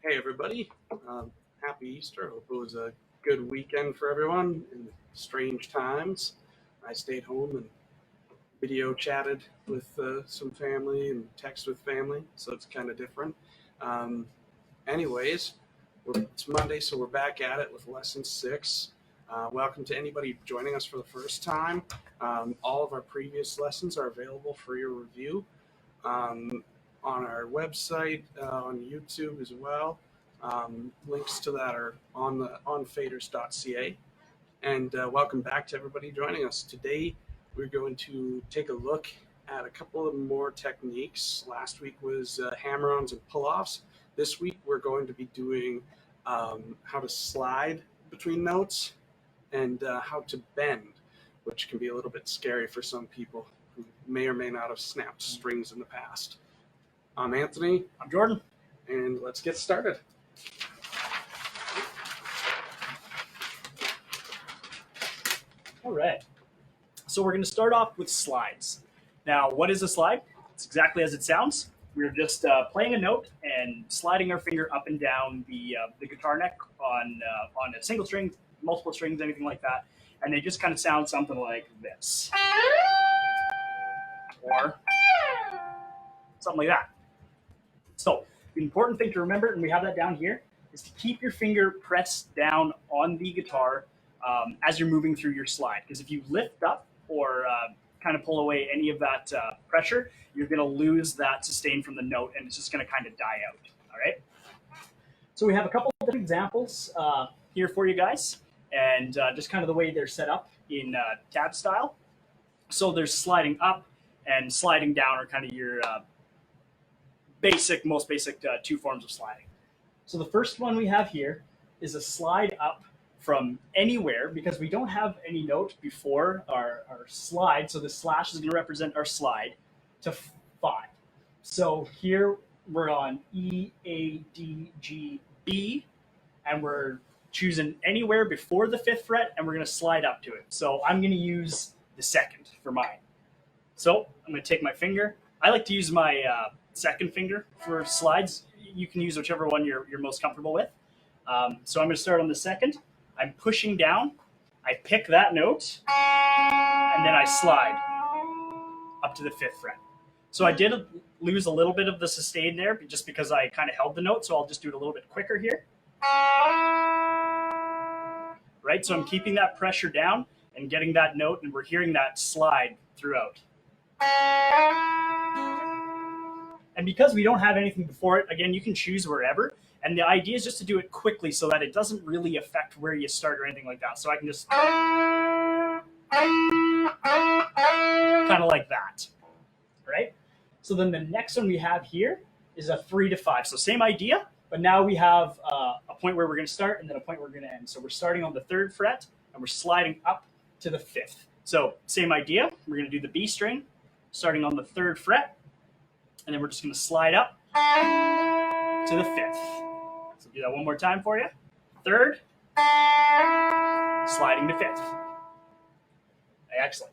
Hey everybody, happy Easter. Hope it was a good weekend for everyone in strange times. I stayed home and video chatted with some family and text with family, so it's kind of different. Um, anyways, it's Monday, so we're back at it with lesson 6. Welcome to anybody joining us for the first time. All of our previous lessons are available for your review. On our website, on YouTube as well. Links to that are on faders.ca. And welcome back to everybody joining us. Today we're going to take a look at a couple of more techniques. Last week was hammer-ons and pull-offs. This week we're going to be doing how to slide between notes and how to bend, which can be a little bit scary for some people who may or may not have snapped strings in the past. I'm Anthony. I'm Jordan. And let's get started. All right. So we're going to start off with slides. Now, what is a slide? It's exactly as it sounds. We're just playing a note and sliding our finger up and down the guitar neck on a single string, multiple strings, anything like that. And they just kind of sound something like this. Or something like that. So the important thing to remember, and we have that down here, is to keep your finger pressed down on the guitar as you're moving through your slide. Because if you lift up or kind of pull away any of that pressure, you're going to lose that sustain from the note, and it's just going to kind of die out. All right. So we have a couple of different examples here for you guys, and just kind of the way they're set up in tab style. So there's sliding up and sliding down are kind of your most basic two forms of sliding. So the first one we have here is a slide up from anywhere, because we don't have any note before our slide. So the slash is going to represent our slide to 5. So here we're on E, A, D, G, B, and we're choosing anywhere before the 5th fret, and we're going to slide up to it. So I'm going to use the 2nd for mine. So I'm going to take my finger. I like to use my 2nd finger for slides. You can use whichever one you're most comfortable with. So I'm going to start on the 2nd. I'm pushing down. I pick that note, and then I slide up to the 5th fret. So I did lose a little bit of the sustain there just because I kind of held the note, so I'll just do it a little bit quicker here. Right, so I'm keeping that pressure down and getting that note, and we're hearing that slide throughout. And because we don't have anything before it, again, you can choose wherever. And the idea is just to do it quickly so that it doesn't really affect where you start or anything like that. So I can just kind of like that, right? So then the next one we have here is a 3 to 5. So same idea, but now we have a point where we're going to start and then a point where we're going to end. So we're starting on the 3rd fret and we're sliding up to the 5th. So same idea. We're going to do the B string, starting on the 3rd fret, and then we're just going to slide up to the 5th. So do that one more time for you. 3rd, sliding to 5th. Excellent.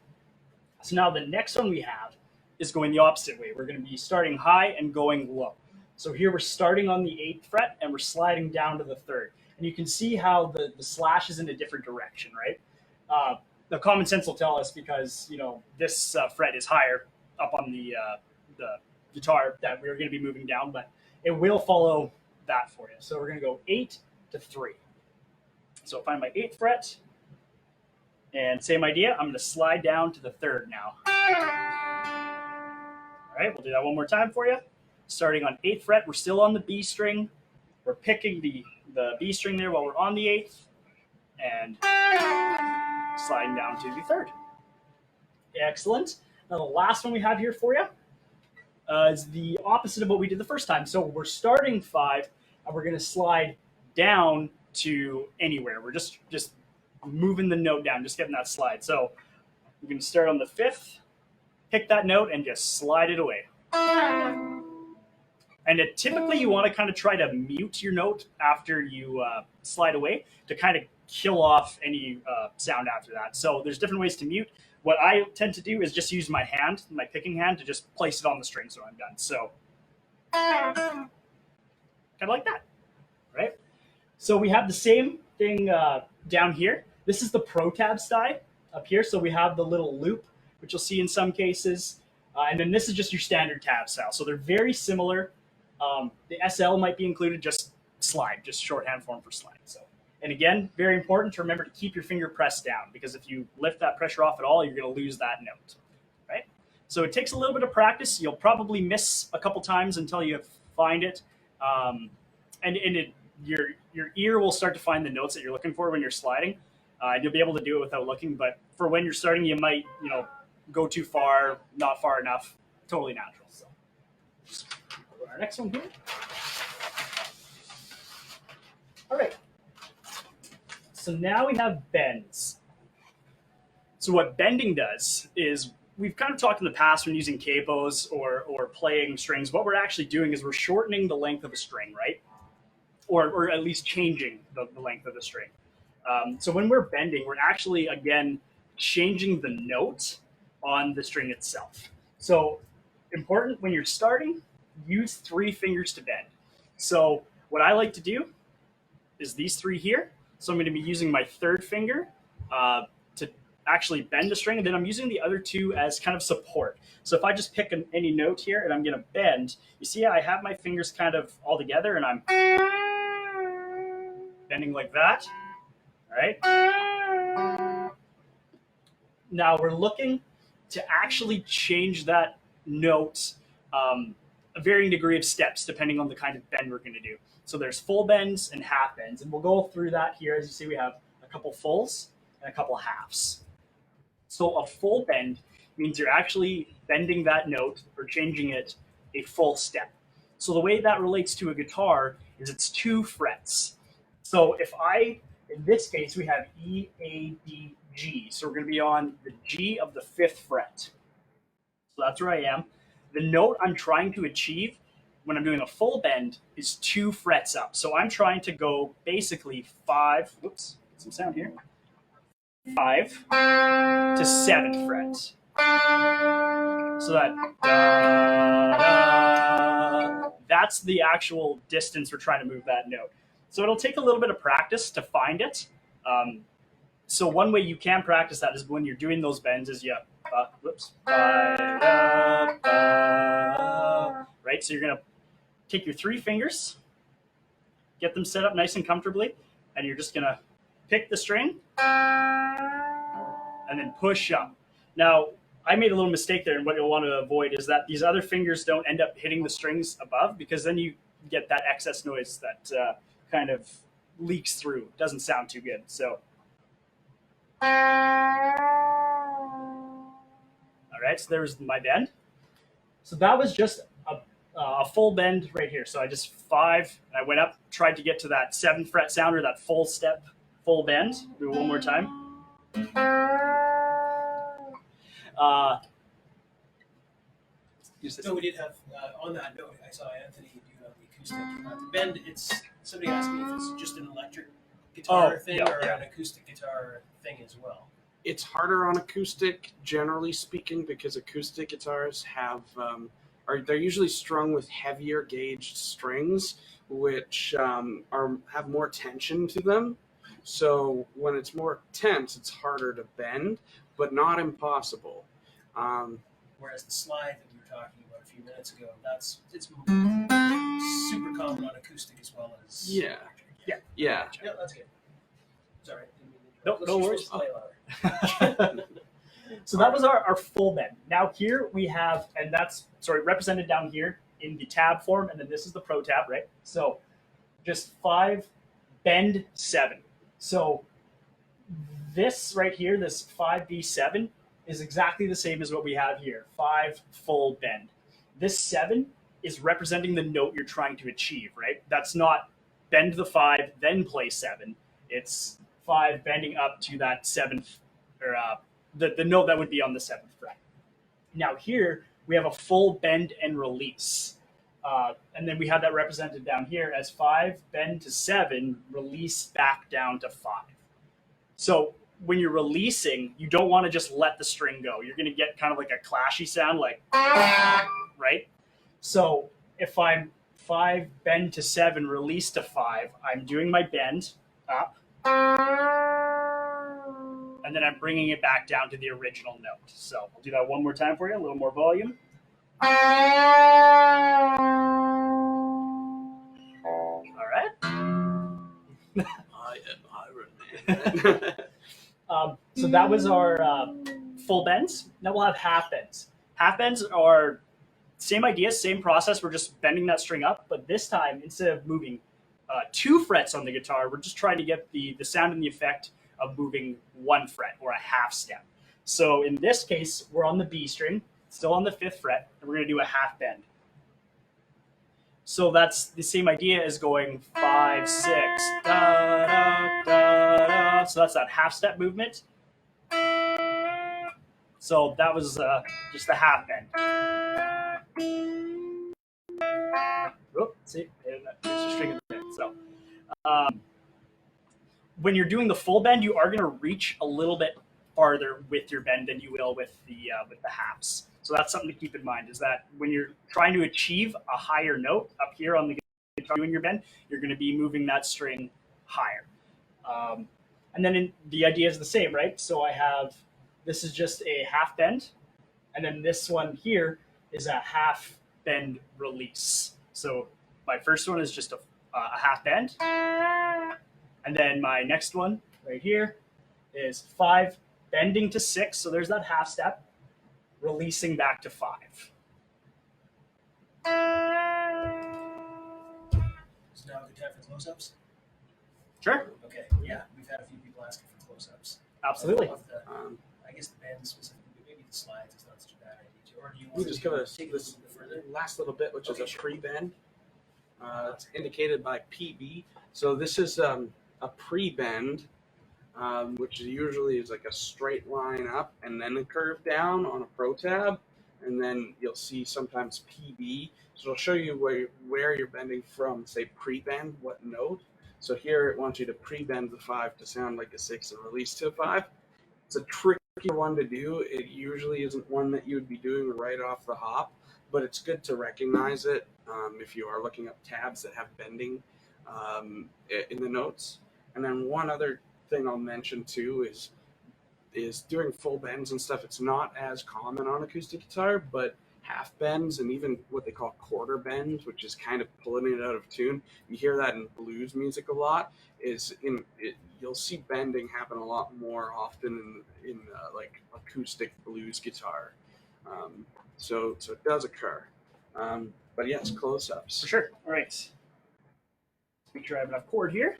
So now the next one we have is going the opposite way. We're going to be starting high and going low. So here we're starting on the 8th fret and we're sliding down to the 3rd. And you can see how the slash is in a different direction, right? The common sense will tell us because, this fret is higher up on the guitar that we're going to be moving down, but it will follow that for you. So we're going to go 8 to 3. So find my 8th fret, and same idea. I'm going to slide down to the 3rd now. All right, we'll do that one more time for you. Starting on 8th fret, we're still on the B string. We're picking the B string there while we're on the 8th, and sliding down to the 3rd. Excellent. Now the last one we have here for you is the opposite of what we did the first time. So we're starting 5, and we're going to slide down to anywhere. We're just moving the note down, just getting that slide. So we're going to start on the 5th, pick that note, and just slide it away. And typically you want to kind of try to mute your note after you slide away to kind of kill off any sound after that. So there's different ways to mute. What I tend to do is just use my hand, my picking hand, to just place it on the string so I'm done. So kind of like that. right? So we have the same thing down here. This is the Pro Tab style up here. So we have the little loop, which you'll see in some cases. And then this is just your standard tab style. So they're very similar. The SL might be included, just slide, just shorthand form for slide. So, and again, very important to remember to keep your finger pressed down, because if you lift that pressure off at all, you're going to lose that note, right? So it takes a little bit of practice. You'll probably miss a couple times until you find it. Your ear will start to find the notes that you're looking for when you're sliding. And you'll be able to do it without looking. But for when you're starting, you might, go too far, not far enough. Totally natural. So our next one here. All right. So now we have bends. So what bending does is, we've kind of talked in the past when using capos or playing strings. What we're actually doing is we're shortening the length of a string, right? Or at least changing the length of the string. So when we're bending, we're actually, again, changing the note on the string itself. So important when you're starting, use 3 fingers to bend. So what I like to do is these 3 here. So I'm going to be using my 3rd finger to actually bend the string, and then I'm using the other 2 as kind of support. So if I just pick any note here and I'm going to bend, you see I have my fingers kind of all together and I'm bending like that. All right. Now we're looking to actually change that note a varying degree of steps depending on the kind of bend we're going to do. So there's full bends and half bends, and we'll go through that here. As you see, we have a couple fulls and a couple halves. So a full bend means you're actually bending that note or changing it a full step. So the way that relates to a guitar is it's 2 frets. So in this case, we have E, A, D, G. So we're going to be on the G of the 5th fret. So that's where I am. The note I'm trying to achieve when I'm doing a full bend is 2 frets up. So I'm trying to go basically 5, whoops, get some sound here, 5 to 7th fret. So that's the actual distance we're trying to move that note. So it'll take a little bit of practice to find it. So one way you can practice that is when you're doing those bends is right? So you're going to take your 3 fingers, get them set up nice and comfortably, and you're just going to pick the string and then push up. Now, I made a little mistake there, and what you'll want to avoid is that these other fingers don't end up hitting the strings above, because then you get that excess noise that kind of leaks through. It doesn't sound too good. So, all right, so there's my bend. So that was just a full bend right here. So I just 5, and I went up, tried to get to that 7th fret sound, or that full step, full bend. Do it one more time. So we did have, on that note, I saw Anthony do the acoustic. The bend, somebody asked me if it's just an electric guitar thing or an acoustic guitar thing as well. It's harder on acoustic, generally speaking, because acoustic guitars have they're usually strung with heavier gauged strings, which have more tension to them. So when it's more tense, it's harder to bend, but not impossible. Whereas the slide that we were talking about a few minutes ago, it's super common on acoustic as well as electric. Yeah. Yeah, that's good. Sorry. No worries. So that was our full bend. Now here we have, and that's represented down here in the tab form, and then this is the Pro Tab, right? So just 5, bend 7. So this right here, this 5B7, is exactly the same as what we have here, 5 full bend. This 7 is representing the note you're trying to achieve, right? That's not bend the 5, then play 7. It's 5 bending up to that 7th, or the note that would be on the 7th fret. Now here, we have a full bend and release. And then we have that represented down here as 5, bend to 7, release back down to 5. So when you're releasing, you don't want to just let the string go. You're going to get kind of like a clashy sound, like, right? So if I'm 5, bend to 7, release to 5. I'm doing my bend up, and then I'm bringing it back down to the original note. So I'll do that one more time for you, a little more volume. All right. I am Iron Man. So that was our full bends. Now we'll have half bends. Half bends are same idea, same process. We're just bending that string up, but this time, instead of moving 2 frets on the guitar, we're just trying to get the sound and the effect of moving 1 fret or a half step. So in this case, we're on the B string, still on the 5th fret, and we're going to do a half bend. So that's the same idea as going 5, 6, da, da, da, da. So that's that half step movement. So that was just the half bend. Oops, see, extra string in the bend. So when you're doing the full bend, you are going to reach a little bit farther with your bend than you will with the halves. So that's something to keep in mind, is that when you're trying to achieve a higher note up here on the guitar doing your bend, you're going to be moving that string higher. And then the idea is the same, right? So I have, this is just a half bend, and then this one here is a half bend release. So my first one is just a half bend, and then my next one right here is 5 bending to 6. So there's that half step, releasing back to 5. So now a good time for close-ups? Sure. Okay, yeah, we've had a few people asking for close-ups. Absolutely. I guess the bend specifically, maybe the slides is not such a bad idea. Or do you We want just to go take this it a little bit further? last little bit, which is a Okay, sure. pre-bend. It's indicated by PB. So this is a pre-bend, which usually is like a straight line up and then a curve down on a Pro Tab, and then you'll see sometimes PB. So it'll show you where you're bending from, say pre-bend, what note. So here it wants you to pre-bend the 5 to sound like a 6 and release to a 5. It's a tricky one to do. It usually isn't one that you would be doing right off the hop, but it's good to recognize it if you are looking up tabs that have bending in the notes. And then one other thing I'll mention too is doing full bends and stuff. It's not as common on acoustic guitar, but half bends and even what they call quarter bends, which is kind of pulling it out of tune. You hear that in blues music a lot. You'll see bending happen a lot more often in like acoustic blues guitar. So it does occur. But yes, close-ups. For sure. All right. Make sure I have enough chord here.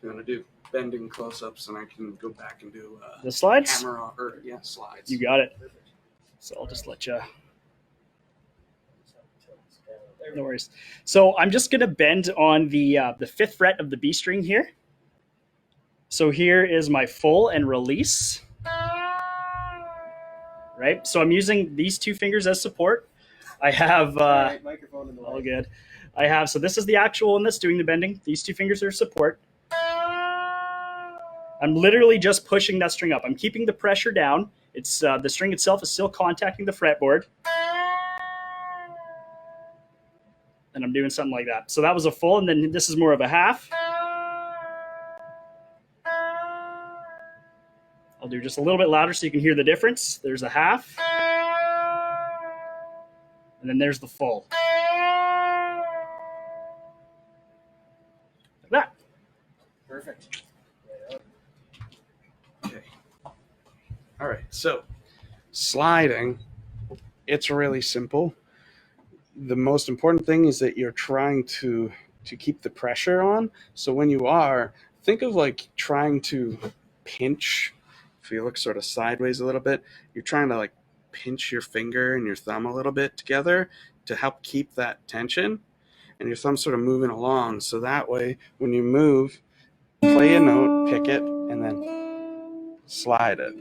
I'm gonna do bending close-ups, and I can go back and do The slides? camera or slides. You got it. So I'll just let you. No worries. So I'm just going to bend on the 5th fret of the B string here. So here is my full and release. Right? So I'm using these 2 fingers as support. I have Right, microphone in the all way. good. I have, so this is the actual one that's doing the bending. These 2 fingers are support. I'm literally just pushing that string up. I'm keeping the pressure down. It's the string itself is still contacting the fretboard. And I'm doing something like that. So that was a full, and then this is more of a half. I'll do just a little bit louder so you can hear the difference. There's a half. And then there's the full. Like that. Perfect. Okay. All right. So sliding, it's really simple. The most important thing is that you're trying to keep the pressure on. So when you are, think of like trying to pinch. If you look sort of sideways a little bit, you're trying to like pinch your finger and your thumb a little bit together to help keep that tension, and your thumb's sort of moving along. So that way, when you move, play a note, pick it, and then slide it.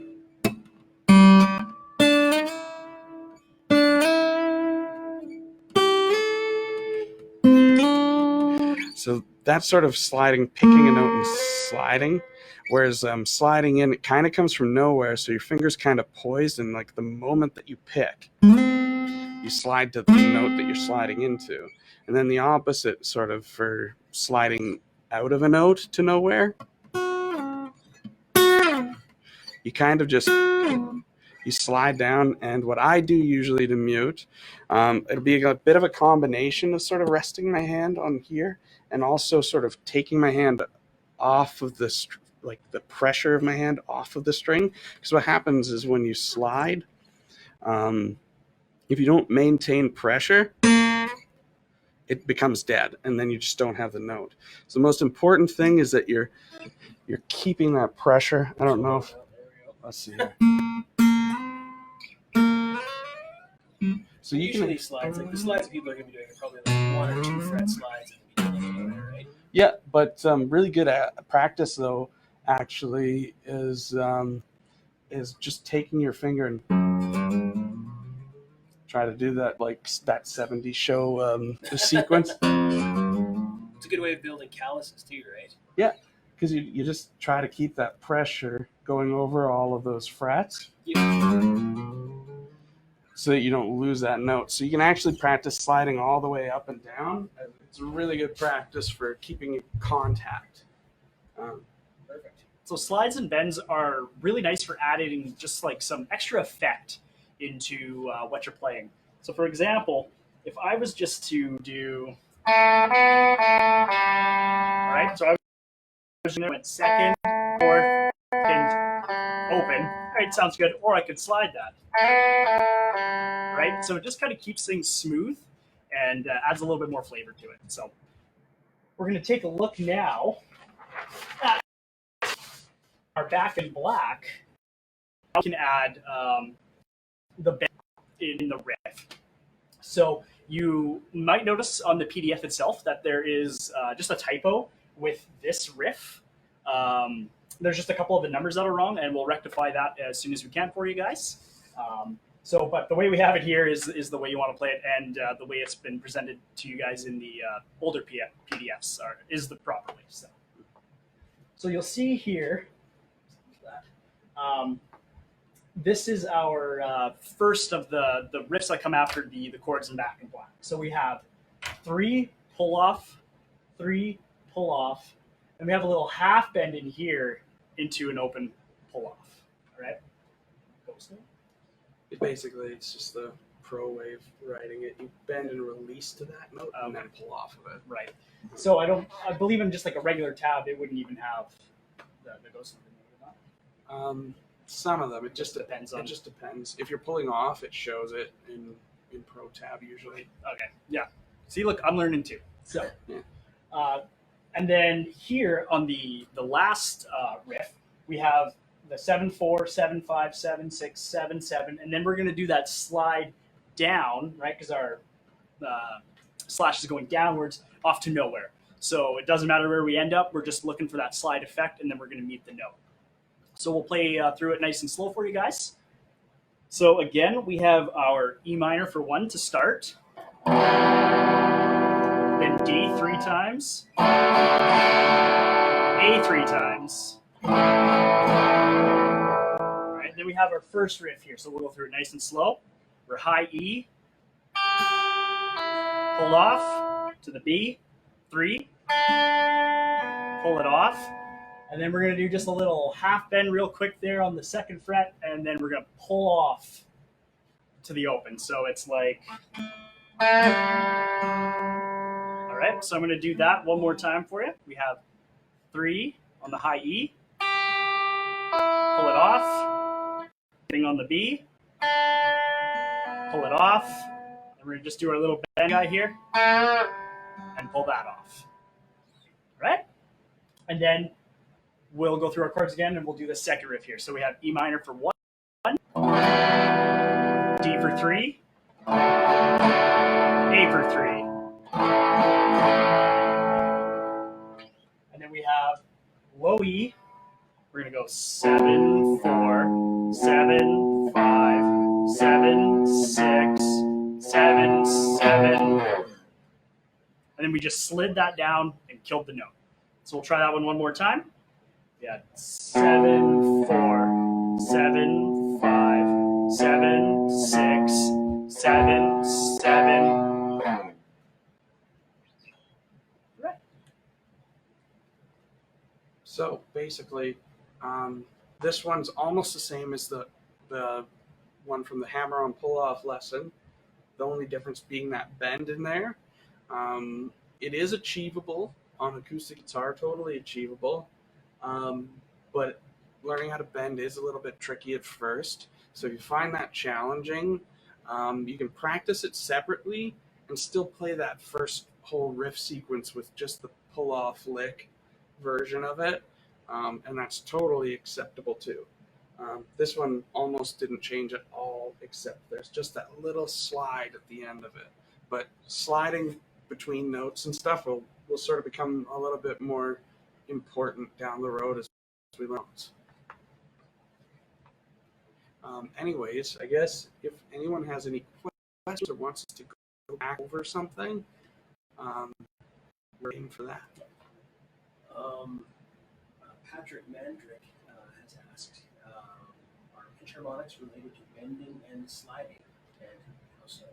So that's sort of sliding, picking a note and sliding. Whereas sliding in, it kind of comes from nowhere. So your finger's kind of poised, and like the moment that you pick, you slide to the note that you're sliding into. And then the opposite sort of for sliding out of a note to nowhere. You kind of just, you slide down, and what I do usually to mute, it'll be a bit of a combination of sort of resting my hand on here and also sort of taking my hand off of the, like the pressure of my hand off of the string. Because what happens is when you slide, if you don't maintain pressure, it becomes dead, and then you just don't have the note. So the most important thing is that you're keeping that pressure. I don't know if, let's see here. So you usually can, slides, like the slides people are going to be doing are probably like 1 or 2 fret slides and be doing it, right? yeah, but really good at practice though actually is just taking your finger and try to do that, like that 70s show sequence. It's a good way of building calluses too, right? Yeah, because you just try to keep that pressure going over all of those frets. Yeah. So that you don't lose that note. So you can actually practice sliding all the way up and down. It's a really good practice for keeping contact. Perfect. So slides and bends are really nice for adding just like some extra effect into what you're playing. So for example, if I was just to do, all right, so I was went second, fourth, and open. All right, sounds good. Or I could slide that. Right, so it just kind of keeps things smooth and adds a little bit more flavor to it. So we're going to take a look now at our back in black. We can add the bend in the riff. So you might notice on the PDF itself that there is just a typo with this riff. There's just a couple of the numbers that are wrong, and we'll rectify that as soon as we can for you guys. But the way we have it here is the way you want to play it, and the way it's been presented to you guys in the older PDFs is the proper way. So you'll see here that this is our first of the riffs that come after the chords in back and black. So we have 3 pull off, 3 pull off, and we have a little half bend in here into an open pull off. All right. Basically, it's just the pro way of writing it. You bend and release to that note and then pull off of it. Right. So I believe in just like a regular tab, it wouldn't even have the ghost note. Some of them, it just Depends on. It just depends. If you're pulling off, it shows it in pro tab usually. Okay. Yeah. See, look, I'm learning too. So, yeah. And then here on the last riff, we have the 7/4, 7/5, 7/6, 7/7, and then we're going to do that slide down, right? Because our slash is going downwards off to nowhere. So it doesn't matter where we end up. We're just looking for that slide effect, and then we're going to meet the note. So we'll play through it nice and slow for you guys. So again, we have our E minor for 1 to start. Then D 3 times. A 3 times. All right, then we have our first riff here. So we'll go through it nice and slow. We're high E. Pull off to the B. 3. Pull it off. And then we're going to do just a little half bend real quick there on the 2nd fret, and then we're going to pull off to the open. So it's like, all right, so I'm going to do that one more time for you. We have 3 on the high E, pull it off, thing on the B, pull it off, and we're going to just do our little bend guy here, and pull that off. All right? And then we'll go through our chords again, and we'll do the second riff here. So we have E minor for 1, D for 3, A for 3. And then we have low E. We're going to go 7, 4, 7, 5, 7, 6, 7, 7. And then we just slid that down and killed the note. So we'll try that one more time. Yeah, 7, 4, 7, 5, 7, 6, 7, basically, this one's almost the same as the one from the hammer on pull off lesson. The only difference being that bend in there. It is achievable on acoustic guitar, totally achievable. But learning how to bend is a little bit tricky at first. So if you find that challenging, you can practice it separately and still play that first whole riff sequence with just the pull off lick version of it. And that's totally acceptable too. This one almost didn't change at all, except there's just that little slide at the end of it. But sliding between notes and stuff will sort of become a little bit more important down the road as we learn. Anyways, I guess if anyone has any questions or wants us to go back over something, we're aiming for that. Patrick Mandrick has asked, are pitch harmonics related to bending and sliding? And how so?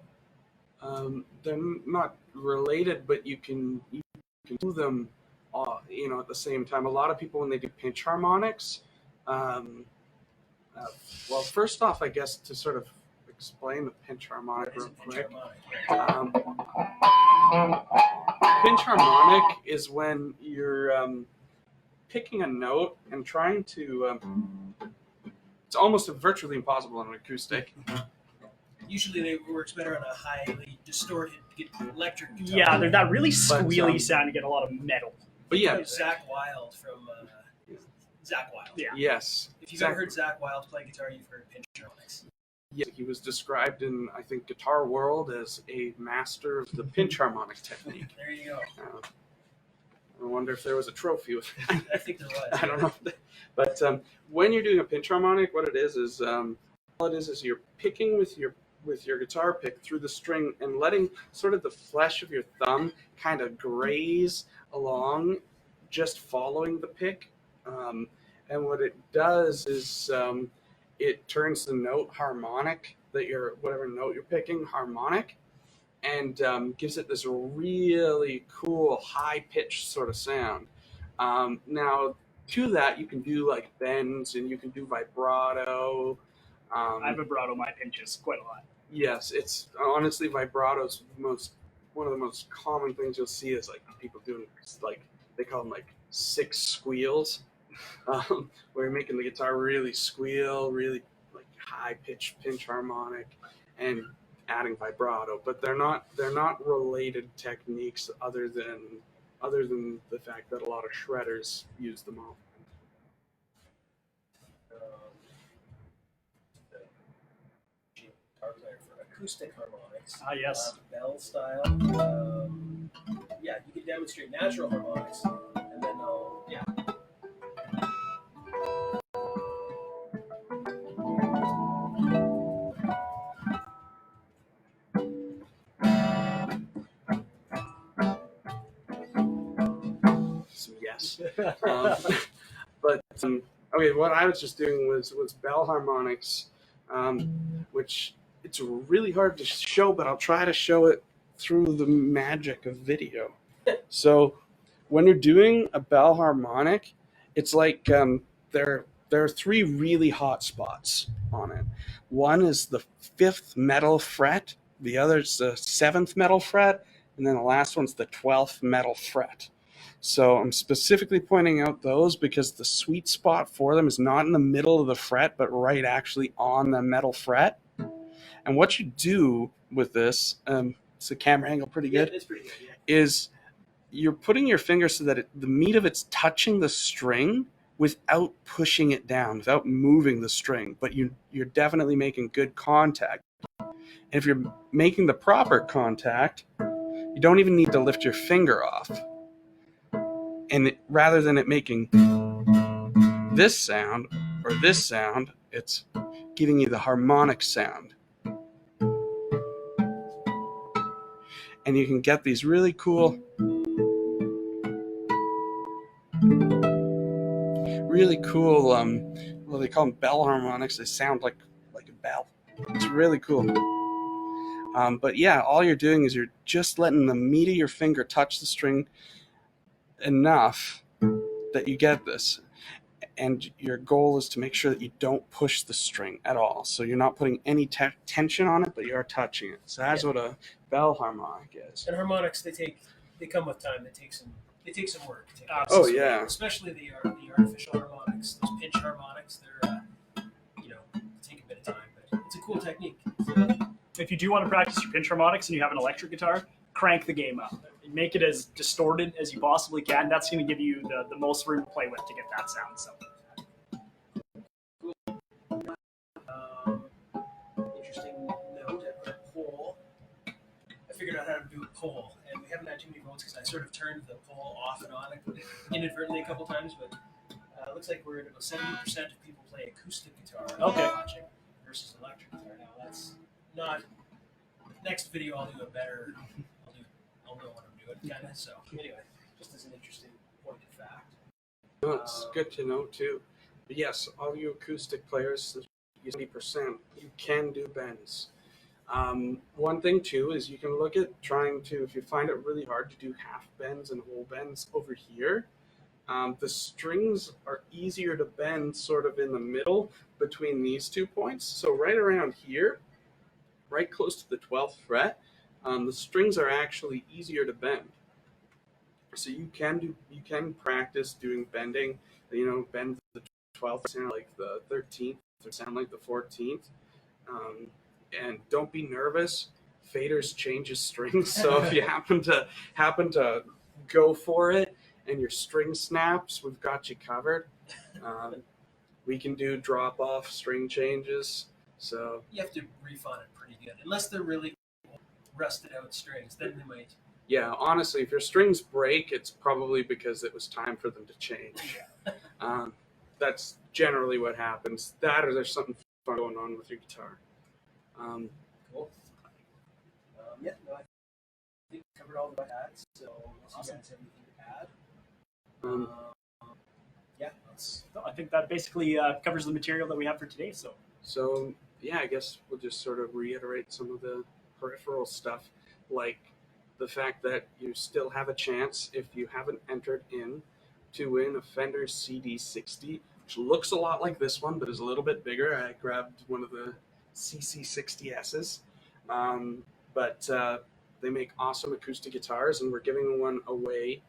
They're not related, but you can do them at the same time. A lot of people, when they do pinch harmonics, well, first off, I guess to sort of explain the pinch harmonic real quick. Pinch harmonic is when you're picking a note and trying to. It's almost virtually impossible on an acoustic. Usually, it works better on a highly distorted electric guitar. Yeah, they're that really squealy sound. You get a lot of metal. But yeah, Zach Wilde from Zach Wilde. Yeah. Yes. If you've ever heard Zach Wilde play guitar, you've heard pinch harmonics. Yeah, he was described in, I think, Guitar World as a master of the pinch harmonic technique. There you go. I wonder if there was a trophy with that. I think there was. I don't know. But when you're doing a pinch harmonic, what it is all it is you're picking with your guitar pick through the string and letting sort of the flesh of your thumb kind of graze along, just following the pick. And what it does is it turns the note harmonic, whatever note you're picking, harmonic, and gives it this really cool high-pitched sort of sound. Now, to that, you can do like bends and you can do vibrato. I vibrato my pinches quite a lot. Yes, it's honestly vibrato's one of the most common things you'll see is like people doing like they call them like 6 squeals, where you're making the guitar really squeal, really like high pitched pinch harmonic, and adding vibrato. But they're not related techniques other than the fact that a lot of shredders use them all. Guitar player for acoustic harmonics. Ah, yes. Bell style. Yeah, you can demonstrate natural harmonics, and then Yes. But okay, what I was just doing was bell harmonics, which it's really hard to show, but I'll try to show it through the magic of video. So when you're doing a bell harmonic, it's like there are 3 really hot spots on it. One is the 5th metal fret, the other is the 7th metal fret, and then the last one's the 12th metal fret. So I'm specifically pointing out those because the sweet spot for them is not in the middle of the fret, but right actually on the metal fret. And what you do with this, it's the camera angle pretty good, it's pretty good, yeah. Is you're putting your finger so that the meat of it's touching the string without pushing it down, without moving the string, but you're definitely making good contact. And if you're making the proper contact, you don't even need to lift your finger off. And rather than it making this sound or this sound, it's giving you the harmonic sound. And you can get these really cool, well, they call them bell harmonics. They sound like a bell. It's really cool. But yeah, all you're doing is you're just letting the meat of your finger touch the string enough that you get this. and your goal is to make sure that you don't push the string at all. So you're not putting any tension on it, but you are touching it. So that's what a bell harmonic is. And harmonics, they come with time. They take some work. Oh yeah, especially the artificial harmonics, those pinch harmonics. They're take a bit of time, but it's a cool technique. If you do want to practice your pinch harmonics and you have an electric guitar, crank the game up. Make it as distorted as you possibly can. That's going to give you the most room to play with to get that sound. So. Interesting note at a poll. I figured out how to do a poll, and we haven't had too many votes because I sort of turned the poll off and on inadvertently a couple times, but it looks like we're at about 70% of people play acoustic guitar watching versus electric guitar. Now that's not. Next video I'll do a better. I'll know what I'm doing, kind of. So anyway, just as an interesting point of fact. No, it's good to know too. But yes, all you acoustic players, 70%, you can do bends. One thing too is you can look at trying to, if you find it really hard to do half bends and whole bends over here, the strings are easier to bend sort of in the middle between these 2 points. So right around here, right close to the 12th fret, the strings are actually easier to bend. So you can practice doing bending. Bend the 12th sound like the 13th or sound like the 14th. And don't be nervous. Faders changes strings, so if you happen to go for it and your string snaps, we've got you covered. We can do drop-off string changes. So you have to reef on it pretty good, unless they're really rusted out strings. Then they might. Yeah, honestly, if your strings break, it's probably because it was time for them to change. That's generally what happens. That or there's something fun going on with your guitar. Cool. No, I think we covered all the hats, so unless you guys have anything to add. I think that basically covers the material that we have for today. So yeah, I guess we'll just sort of reiterate some of the peripheral stuff, like the fact that you still have a chance if you haven't entered in to win a Fender CD60, which looks a lot like this one, but is a little bit bigger. I grabbed one of the CC60S's, but they make awesome acoustic guitars, and we're giving one away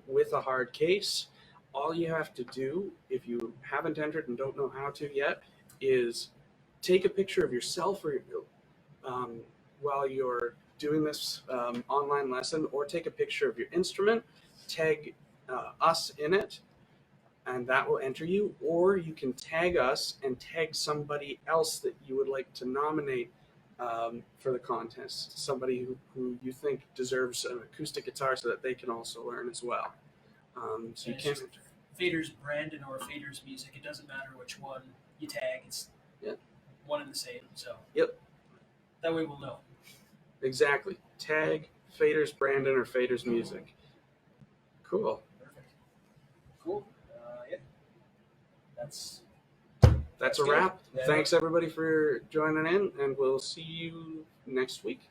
with a hard case. All you have to do, if you haven't entered and don't know how to yet, is take a picture of yourself or while you're doing this online lesson, or take a picture of your instrument, tag us in it, and that will enter you. Or you can tag us and tag somebody else that you would like to nominate for the contest, somebody who you think deserves an acoustic guitar so that they can also learn as well. So you can enter. Faders Brandon or Faders Music, it doesn't matter which one you tag, it's one and the same. So that way we'll know. Exactly. Tag Faders Brandon or Faders Music. Cool. Perfect. Cool. That's a wrap. Thanks everybody for joining in, and we'll see you next week.